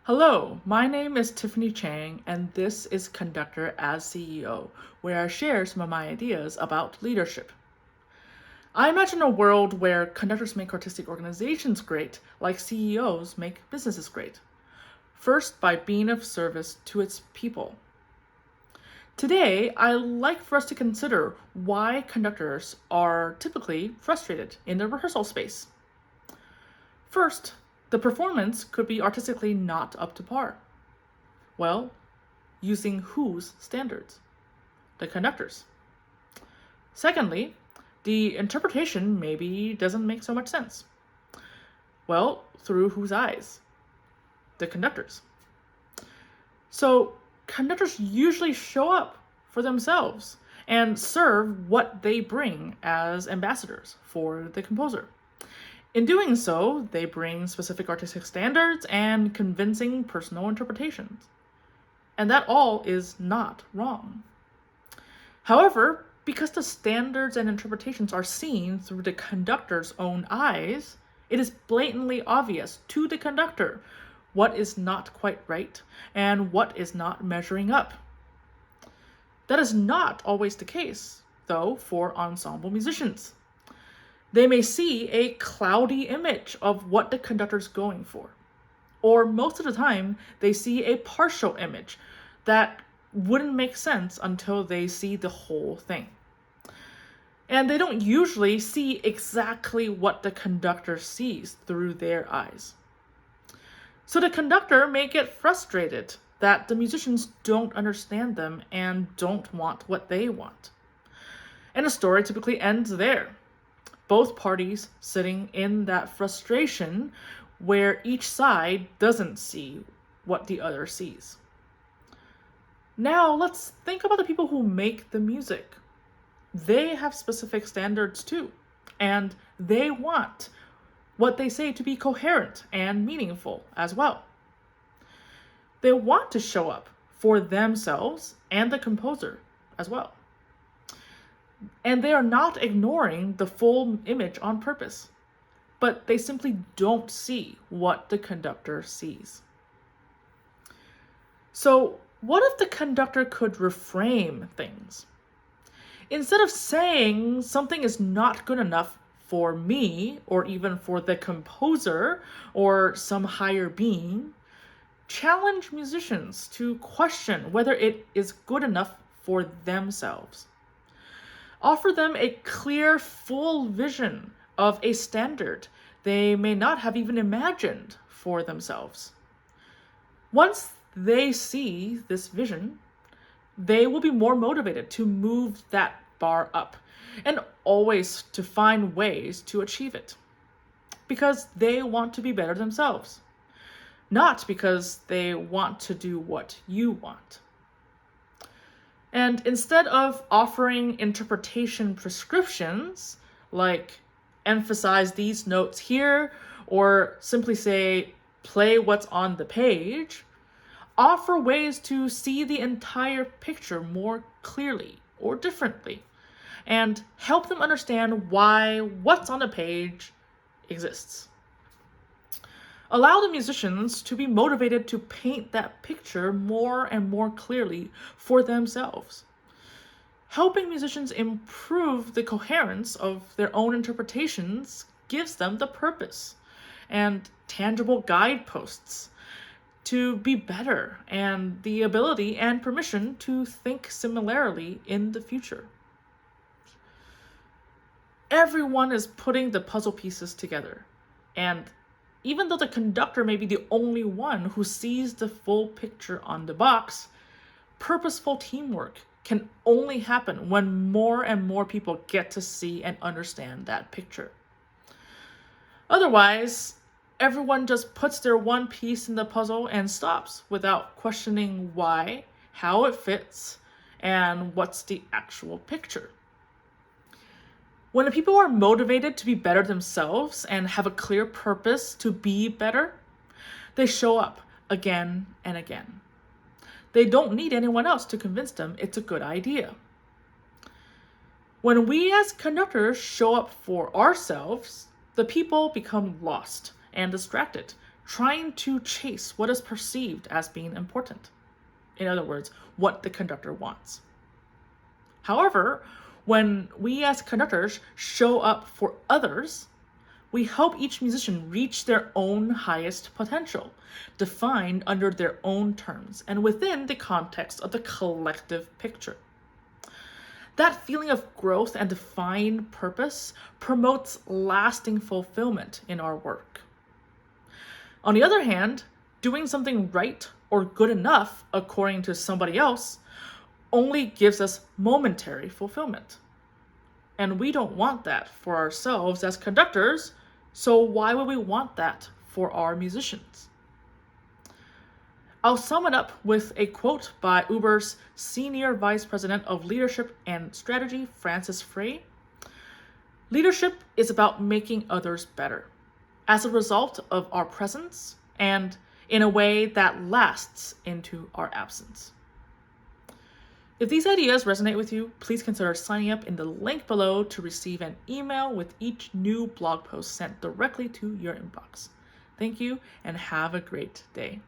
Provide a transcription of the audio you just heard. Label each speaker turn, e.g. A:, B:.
A: Hello, my name is Tiffany Chang, and this is Conductor as CEO, where I share some of my ideas about leadership. I imagine a world where conductors make artistic organizations great, like CEOs make businesses great. First, by being of service to its people. Today, I'd like for us to consider why conductors are typically frustrated in the rehearsal space. First, the performance could be artistically not up to par. Well, using whose standards? The conductors. Secondly, the interpretation maybe doesn't make so much sense. Well, through whose eyes? The conductors. So, conductors usually show up for themselves and serve what they bring as ambassadors for the composer. In doing so, they bring specific artistic standards and convincing personal interpretations. And that all is not wrong. However, because the standards and interpretations are seen through the conductor's own eyes, it is blatantly obvious to the conductor what is not quite right and what is not measuring up. That is not always the case, though, for ensemble musicians. They may see a cloudy image of what the conductor's going for. Or most of the time, they see a partial image that wouldn't make sense until they see the whole thing. And they don't usually see exactly what the conductor sees through their eyes. So the conductor may get frustrated that the musicians don't understand them and don't want what they want. And the story typically ends there. Both parties sitting in that frustration where each side doesn't see what the other sees. Now let's think about the people who make the music. They have specific standards too, and they want what they say to be coherent and meaningful as well. They want to show up for themselves and the composer as well. And they are not ignoring the full image on purpose, but they simply don't see what the conductor sees. So, what if the conductor could reframe things? Instead of saying something is not good enough for me, or even for the composer, or some higher being, challenge musicians to question whether it is good enough for themselves. Offer them a clear, full vision of a standard they may not have even imagined for themselves. Once they see this vision, they will be more motivated to move that bar up and always to find ways to achieve it. Because they want to be better themselves, not because they want to do what you want. And instead of offering interpretation prescriptions, like emphasize these notes here, or simply say, play what's on the page, offer ways to see the entire picture more clearly or differently, and help them understand why what's on the page exists. Allow the musicians to be motivated to paint that picture more and more clearly for themselves. Helping musicians improve the coherence of their own interpretations gives them the purpose and tangible guideposts to be better and the ability and permission to think similarly in the future. Everyone is putting the puzzle pieces together, and even though the conductor may be the only one who sees the full picture on the box, purposeful teamwork can only happen when more and more people get to see and understand that picture. Otherwise, everyone just puts their one piece in the puzzle and stops without questioning why, how it fits, and what's the actual picture. When the people are motivated to be better themselves and have a clear purpose to be better, they show up again and again. They don't need anyone else to convince them it's a good idea. When we as conductors show up for ourselves, the people become lost and distracted, trying to chase what is perceived as being important. In other words, what the conductor wants. However, when we as conductors show up for others, we help each musician reach their own highest potential, defined under their own terms and within the context of the collective picture. That feeling of growth and defined purpose promotes lasting fulfillment in our work. On the other hand, doing something right or good enough according to somebody else only gives us momentary fulfillment. And we don't want that for ourselves as conductors, so why would we want that for our musicians? I'll sum it up with a quote by Uber's Senior Vice President of Leadership and Strategy, Francis Frey. Leadership is about making others better as a result of our presence and in a way that lasts into our absence. If these ideas resonate with you, please consider signing up in the link below to receive an email with each new blog post sent directly to your inbox. Thank you and have a great day.